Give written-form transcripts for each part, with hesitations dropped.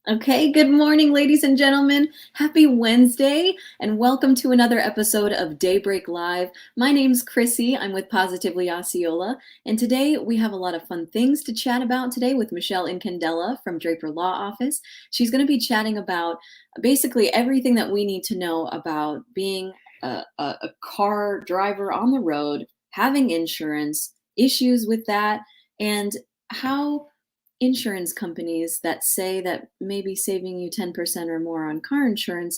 Okay, good morning, ladies and gentlemen. Happy Wednesday, and welcome to another episode of Daybreak Live. My name's Krissi. I'm with Positively Osceola, and today we have a lot of fun things to chat about today with Michele Incandela from Draper Law Office. She's going to be chatting about basically everything that we need to know about being a car driver on the road, having insurance, issues with that, and how insurance companies that say that maybe saving you 10% or more on car insurance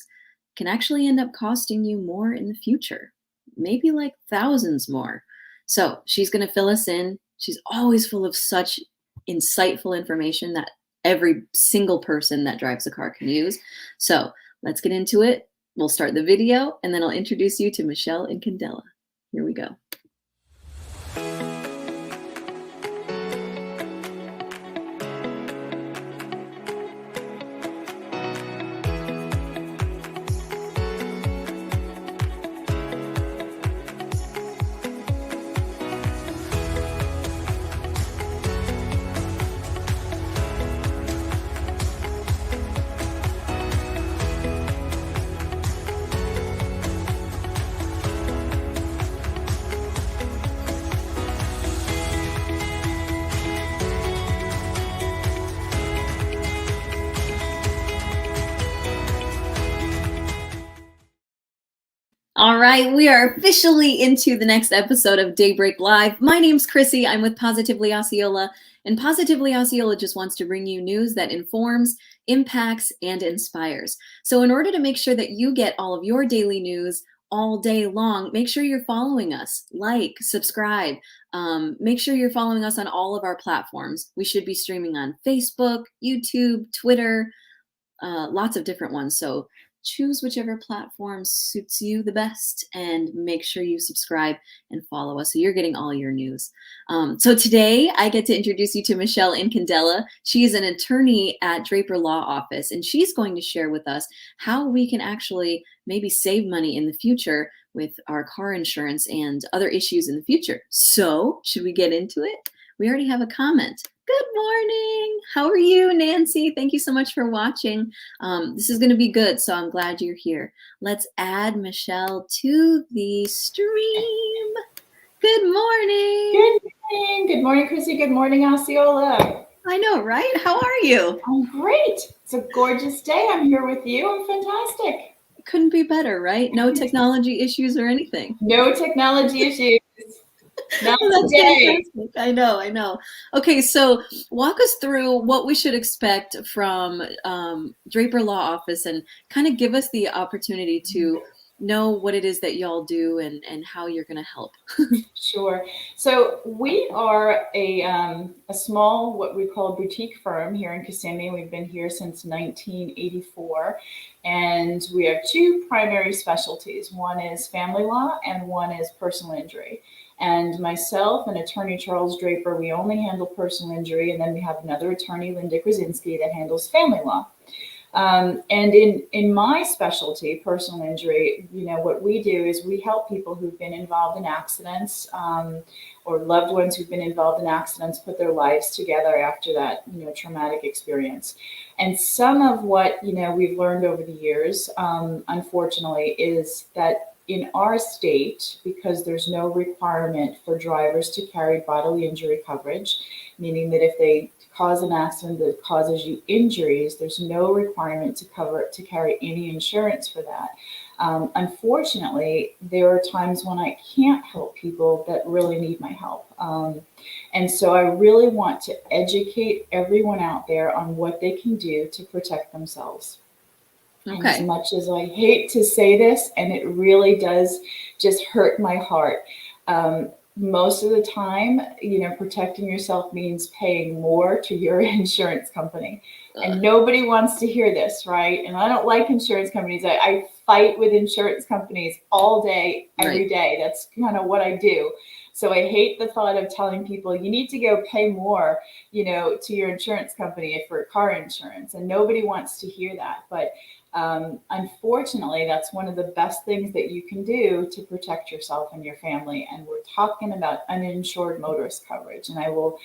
can actually end up costing you more in the future, maybe like thousands more. So she's going to fill us in. She's always full of such insightful information that every single person that drives a car can use. So let's get into it. We'll start the video and then I'll introduce you to Michele Incandela. Here we go. All right, we are officially into the next episode of Daybreak Live. My name's Krissi. I'm with Positively Osceola, and Positively Osceola just wants to bring you news that informs, impacts, and inspires. So in order to make sure that you get all of your daily news all day long, make sure you're following us, like, subscribe. Make sure you're following us on all of our platforms. We should be streaming on Facebook, YouTube, Twitter, lots of different ones. So choose whichever platform suits you the best and make sure you subscribe and follow us so you're getting all your news. So today I get to introduce you to Michele Incandela. She is an attorney at Draper Law Office, and she's going to share with us how we can actually maybe save money in the future with our car insurance and other issues in the future. So should we get into it? We already have a comment. Good morning. How are you, Nancy? Thank you so much for watching. This is going to be good, so I'm glad you're here. Let's add Michele to the stream. Good morning. Good morning. Good morning, Krissi. Good morning, Osceola. I know, right? How are you? I'm great. It's a gorgeous day. I'm here with you. I'm fantastic. Couldn't be better, right? No technology issues or anything. No technology issues. Not That's today. fantastic. I know. Okay, so walk us through what we should expect from Draper Law Office and kind of give us the opportunity to know what it is that y'all do and how you're going to help. Sure. So we are a small, what we call boutique firm here in Kissimmee. We've been here since 1984, and we have two primary specialties. One is family law and one is personal injury. And myself and attorney Charles Draper, we only handle personal injury, and then we have another attorney, Linda Krasinski, that handles family law. And in my specialty, personal injury, what we do is we help people who've been involved in accidents or loved ones who've been involved in accidents put their lives together after that, traumatic experience. And some of what, we've learned over the years, unfortunately, is that in our state, because there's no requirement for drivers to carry bodily injury coverage, meaning that if they cause an accident that causes you injuries, there's no requirement to carry any insurance for that. Unfortunately, there are times when I can't help people that really need my help. And so I really want to educate everyone out there on what they can do to protect themselves. Okay. And as much as I hate to say this, and it really does just hurt my heart, most of the time, protecting yourself means paying more to your insurance company. And nobody wants to hear this, right? And I don't like insurance companies. I fight with insurance companies all day, every day. That's kind of what I do. So I hate the thought of telling people you need to go pay more, to your insurance company for car insurance. And nobody wants to hear that. But unfortunately, that's one of the best things that you can do to protect yourself and your family. And we're talking about uninsured motorist coverage. And I will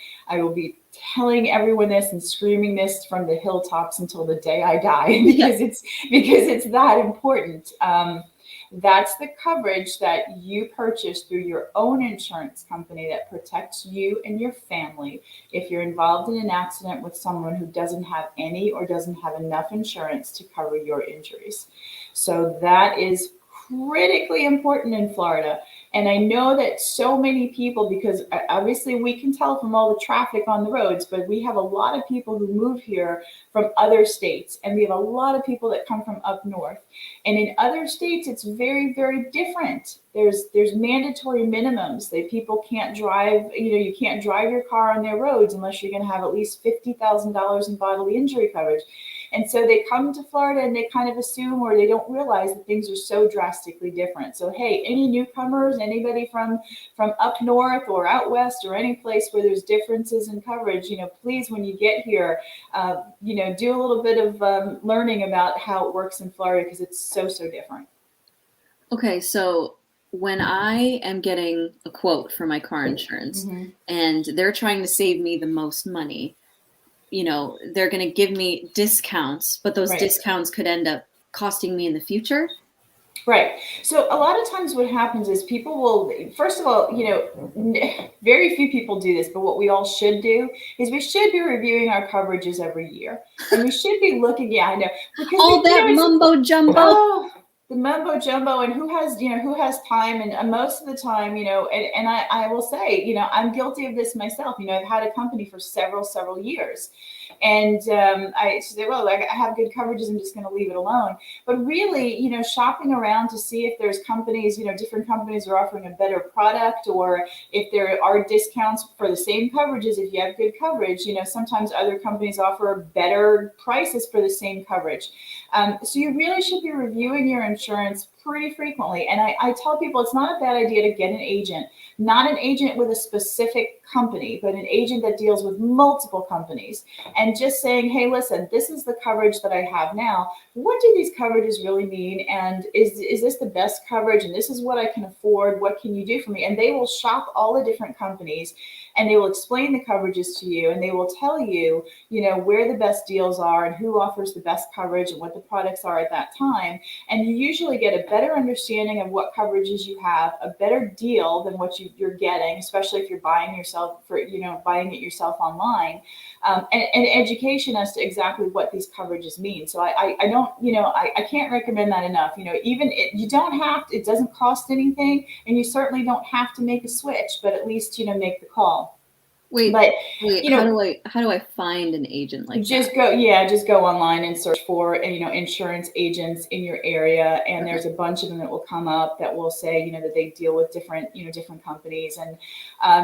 be telling everyone this and screaming this from the hilltops until the day I die, because it's that important. That's the coverage that you purchase through your own insurance company that protects you and your family if you're involved in an accident with someone who doesn't have any or doesn't have enough insurance to cover your injuries. So that is critically important in Florida. And I know that so many people, because obviously we can tell from all the traffic on the roads, but we have a lot of people who move here from other states, and we have a lot of people that come from up north. And in other states, it's very, very different. There's mandatory minimums that people can't drive. You can't drive your car on their roads unless you're going to have at least $50,000 in bodily injury coverage. And so they come to Florida and they kind of assume, or they don't realize that things are so drastically different. So, hey, any newcomers, anybody from up north or out west or any place where there's differences in coverage, please, when you get here, do a little bit of learning about how it works in Florida, because it's so, so different. Okay, so when I am getting a quote for my car insurance and they're trying to save me the most money, they're going to give me discounts, but those discounts could end up costing me in the future. Right. So a lot of times what happens is people will, first of all, very few people do this, but what we all should do is we should be reviewing our coverages every year. And we should be looking, I know. Because all that mumbo jumbo. Oh, the mumbo jumbo, and who has time, and most of the time, and I will say, I'm guilty of this myself. I've had a company for several years. And I say, well, I have good coverages, I'm just going to leave it alone. But really, shopping around to see if there's companies, different companies are offering a better product, or if there are discounts for the same coverages. If you have good coverage, sometimes other companies offer better prices for the same coverage. So you really should be reviewing your insurance pretty frequently. And I tell people it's not a bad idea to get an agent, not an agent with a specific company, but an agent that deals with multiple companies, and just saying, hey, listen, this is the coverage that I have now. What do these coverages really mean? And is this the best coverage? And this is what I can afford. What can you do for me? And they will shop all the different companies, and they will explain the coverages to you, and they will tell you, where the best deals are and who offers the best coverage and what the products are at that time. And you usually get a better understanding of what coverages you have, a better deal than what you're getting, especially if you're buying it yourself online, and education as to exactly what these coverages mean. So I don't, I can't recommend that enough. Even you don't have to, it doesn't cost anything, and you certainly don't have to make a switch, but at least, make the call. Wait, how do I find an agent like that? Just go online and search for, insurance agents in your area. And there's a bunch of them that will come up that will say, that they deal with different companies. And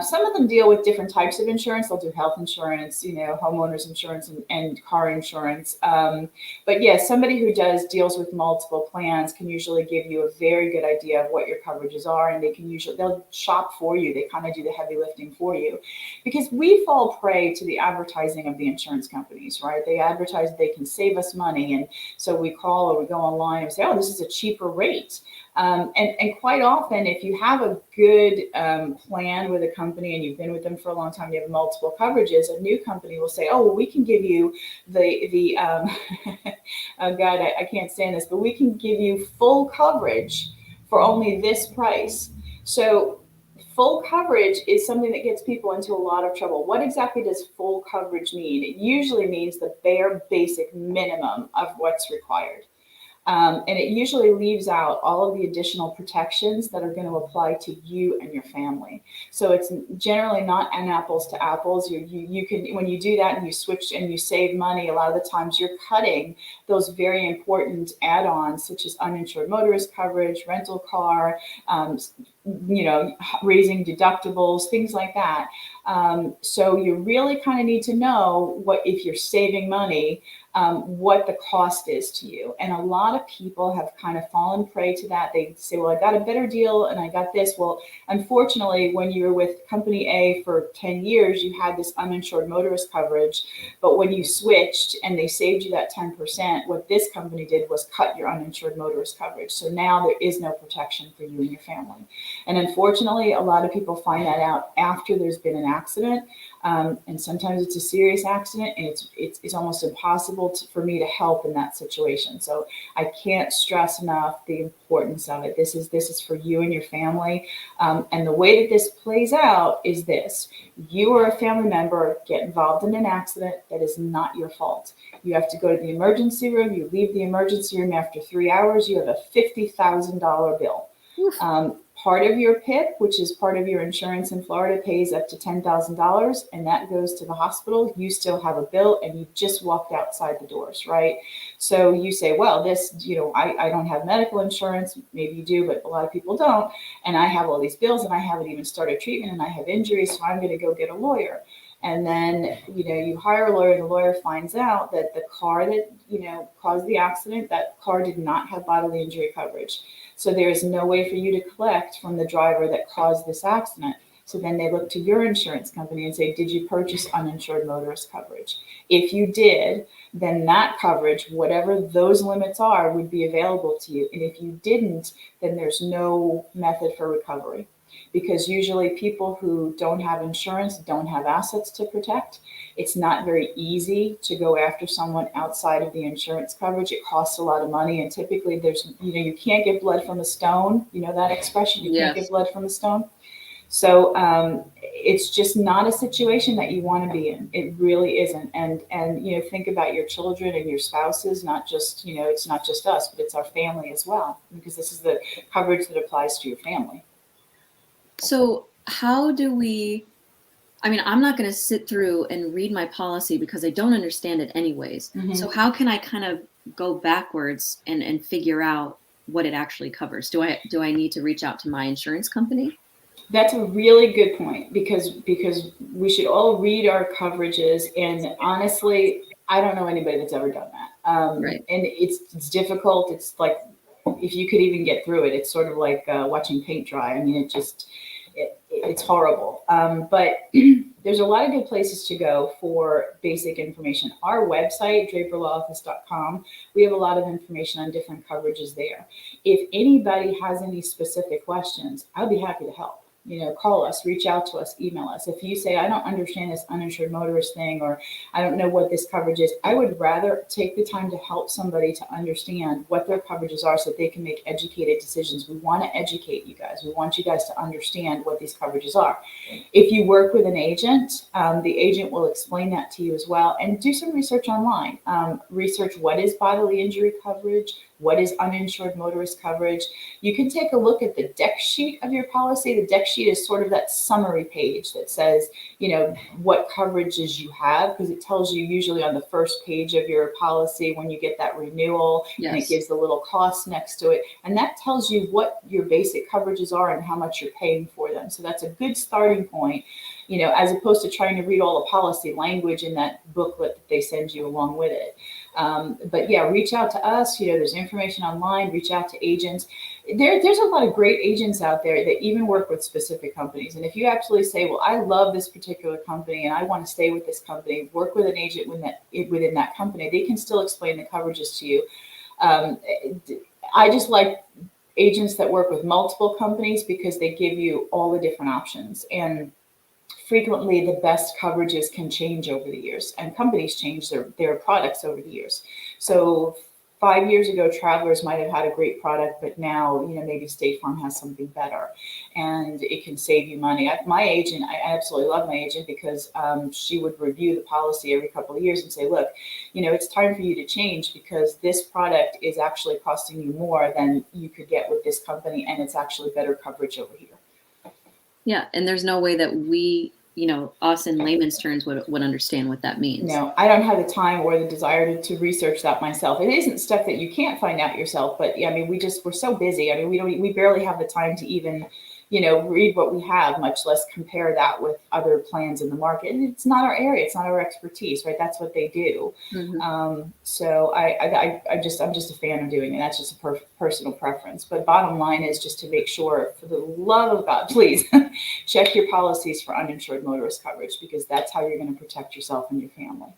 some of them deal with different types of insurance. They'll do health insurance, homeowners insurance and car insurance. But yeah, somebody who deals with multiple plans can usually give you a very good idea of what your coverages are. And they'll shop for you. They kind of do the heavy lifting for you. Because we fall prey to the advertising of the insurance companies, right? They advertise they can save us money. And so we call or we go online and say, oh, this is a cheaper rate. And quite often, if you have a good plan with a company and you've been with them for a long time, you have multiple coverages, a new company will say, oh, well, we can give you the oh God, I can't stand this, but we can give you full coverage for only this price. So full coverage is something that gets people into a lot of trouble. What exactly does full coverage mean? It usually means the bare basic minimum of what's required. And it usually leaves out all of the additional protections that are going to apply to you and your family. So it's generally not an apples to apples. You can, when you do that and you switch and you save money, a lot of the times you're cutting those very important add-ons, such as uninsured motorist coverage, rental car, raising deductibles, things like that. So you really kind of need to know what, if you're saving money, what the cost is to you. And a lot of people have kind of fallen prey to that. They say, well, I got a better deal and I got this. Well, unfortunately, when you were with company A for 10 years, you had this uninsured motorist coverage. But when you switched and they saved you that 10%, what this company did was cut your uninsured motorist coverage. So now there is no protection for you and your family. And unfortunately, a lot of people find that out after there's been an accident. And sometimes it's a serious accident, and it's almost impossible for me to help in that situation. So I can't stress enough the importance of it. This is for you and your family. And the way that this plays out is this: you or a family member get involved in an accident that is not your fault. You have to go to the emergency room. You leave the emergency room after 3 hours. You have a $50,000 bill. Part of your PIP, which is part of your insurance in Florida, pays up to $10,000, and that goes to the hospital. You still have a bill, and you just walked outside the doors, right? So you say, well, this, I don't have medical insurance. Maybe you do, but a lot of people don't. And I have all these bills, and I haven't even started treatment, and I have injuries, so I'm going to go get a lawyer. And then, you hire a lawyer, and the lawyer finds out that the car that, caused the accident, that car did not have bodily injury coverage. So there is no way for you to collect from the driver that caused this accident. So then they look to your insurance company and say, did you purchase uninsured motorist coverage? If you did, then that coverage, whatever those limits are, would be available to you. And if you didn't, then there's no method for recovery. Because usually people who don't have insurance don't have assets to protect. It's not very easy to go after someone outside of the insurance coverage. It costs a lot of money, and typically there's, you can't get blood from a stone. You know that expression? You can't get blood from a stone. So it's just not a situation that you want to be in. It really isn't. And think about your children and your spouses. Not just, it's not just us, but it's our family as well, because this is the coverage that applies to your family. So how do we, I'm not going to sit through and read my policy because I don't understand it anyways. Mm-hmm. So how can I kind of go backwards and figure out what it actually covers? Do I need to reach out to my insurance company? That's a really good point, because we should all read our coverages. And honestly, I don't know anybody that's ever done that. Right. And it's difficult. It's like, if you could even get through it, it's sort of like watching paint dry. It's horrible. But there's a lot of good places to go for basic information. Our website, draperlawoffice.com, we have a lot of information on different coverages there. If anybody has any specific questions, I'll be happy to help. Call us, reach out to us, email us. If you say, I don't understand this uninsured motorist thing, or I don't know what this coverage is, I would rather take the time to help somebody to understand what their coverages are so that they can make educated decisions. We want to educate you guys. We want you guys to understand what these coverages are. If you work with an agent, the agent will explain that to you as well. And do some research online. Research what is bodily injury coverage, what is uninsured motorist coverage. You can take a look at the deck sheet of your policy. The deck sheet is sort of that summary page that says, what coverages you have, because it tells you usually on the first page of your policy when you get that renewal. Yes. And it gives the little cost next to it. And that tells you what your basic coverages are and how much you're paying for them. So that's a good starting point, as opposed to trying to read all the policy language in that booklet that they send you along with it. But yeah, reach out to us. There's information online. Reach out to agents. There's a lot of great agents out there that even work with specific companies. And if you absolutely say, well, I love this particular company and I want to stay with this company, work with an agent within that company, they can still explain the coverages to you. I just like agents that work with multiple companies because they give you all the different options. And frequently the best coverages can change over the years, and companies change their products over the years. So 5 years ago, Travelers might have had a great product, but now, maybe State Farm has something better, and it can save you money. My agent, I absolutely love my agent because she would review the policy every couple of years and say, look, it's time for you to change because this product is actually costing you more than you could get with this company, and it's actually better coverage over here. Yeah, and there's no way that we, us in layman's terms would understand what that means. No, I don't have the time or the desire to research that myself. It isn't stuff that you can't find out yourself, but we're so busy. We barely have the time to even, read what we have, much less compare that with other plans in the market. And it's not our area, it's not our expertise, right? That's what they do. So I'm just a fan of doing it. That's just a personal preference. But bottom line is just to make sure, for the love of God, please check your policies for uninsured motorist coverage, because that's how you're going to protect yourself and your family.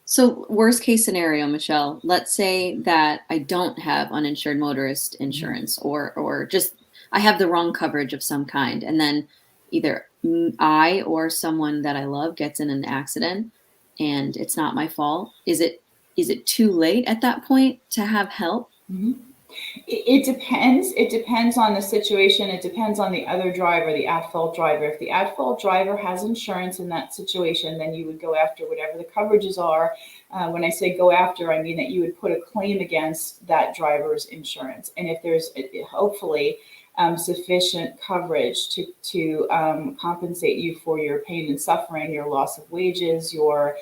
So worst case scenario, Michele, let's say that I don't have uninsured motorist insurance, or just I have the wrong coverage of some kind, and then either I or someone that I love gets in an accident and it's not my fault. Is it too late at that point to have help? It depends. It depends on the situation. It depends on the other driver, the at-fault driver. If the at-fault driver has insurance in that situation, then you would go after whatever the coverages are. When I say go after, I mean that you would put a claim against that driver's insurance. And if there's hopefully sufficient coverage to compensate you for your pain and suffering, your loss of wages, your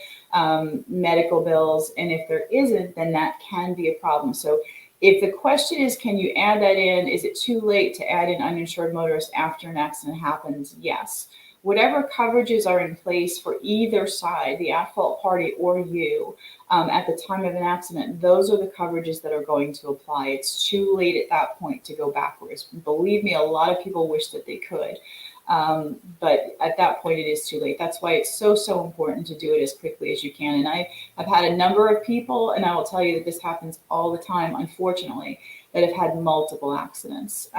medical bills, and if there isn't, then that can be a problem. So if the question is, can you add that in? Is it too late to add in uninsured motorists after an accident happens? Yes. Whatever coverages are in place for either side, the at-fault party or you, at the time of an accident, those are the coverages that are going to apply. It's too late at that point to go backwards. Believe me, a lot of people wish that they could. But at that point, it is too late. That's why it's so important to do it as quickly as you can. And I've had a number of people, and I will tell you that this happens all the time, unfortunately, that have had multiple accidents.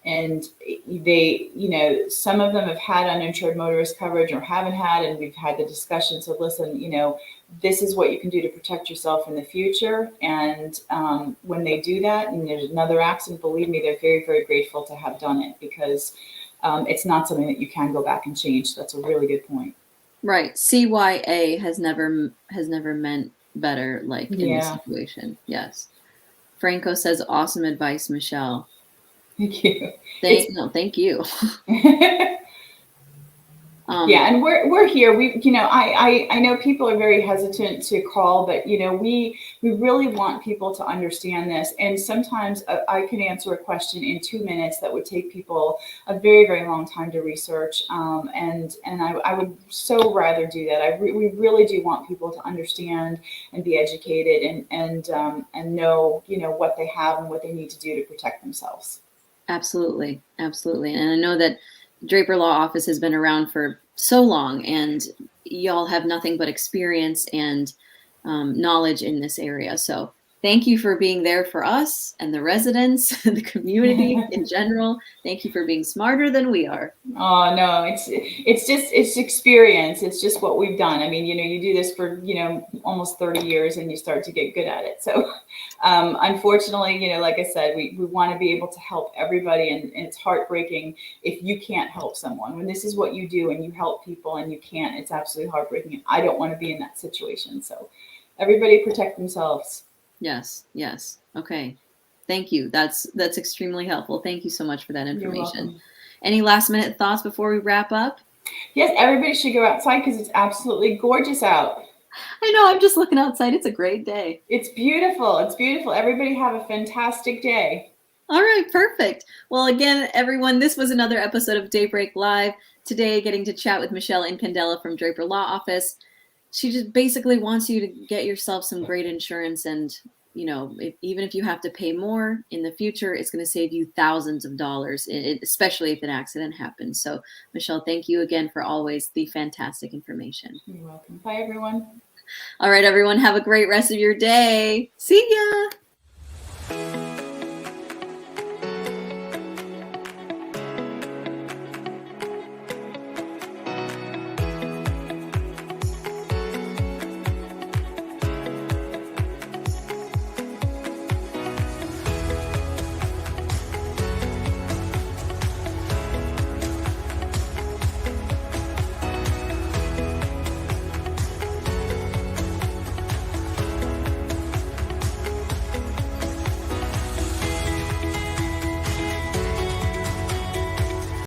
And they, some of them have had uninsured motorist coverage or haven't had, and we've had the discussions of, listen, this is what you can do to protect yourself in the future. And when they do that and there's another accident, believe me, they're very, very grateful to have done it, because it's not something that you can go back and change. That's a really good point. Right. CYA has never meant better, like in this situation. Yes. Franco says, awesome advice, Michele. Thank you. Thank you. Yeah, and we're here. I know people are very hesitant to call, but we really want people to understand this. And sometimes I can answer a question in 2 minutes that would take people a very, very long time to research. And I would so rather do that. We really do want people to understand and be educated and know what they have and what they need to do to protect themselves. Absolutely, absolutely. And I know that Draper Law Office has been around for so long, and y'all have nothing but experience and knowledge in this area. So thank you for being there for us and the residents, the community in general. Thank you for being smarter than we are. Oh, no, it's experience. It's just what we've done. I mean, you do this for, almost 30 years and you start to get good at it. So unfortunately, like I said, we want to be able to help everybody. And it's heartbreaking if you can't help someone. When this is what you do and you help people and you can't, it's absolutely heartbreaking. I don't want to be in that situation. So everybody protect themselves. Yes. Okay. Thank you. That's extremely helpful. Thank you so much for that information. You're welcome. Any last minute thoughts before we wrap up? Yes, everybody should go outside because it's absolutely gorgeous out. I know. I'm just looking outside. It's a great day. It's beautiful. It's beautiful. Everybody have a fantastic day. All right, perfect. Well, again, everyone, this was another episode of Daybreak Live. Today, getting to chat with Michele Incandela from Draper Law Office. She just basically wants you to get yourself some great insurance, and even if you have to pay more in the future, it's going to save you thousands of dollars, especially if an accident happens. So, Michele, thank you again for always the fantastic information. You're welcome. Bye, everyone. All right, everyone, have a great rest of your day. See ya.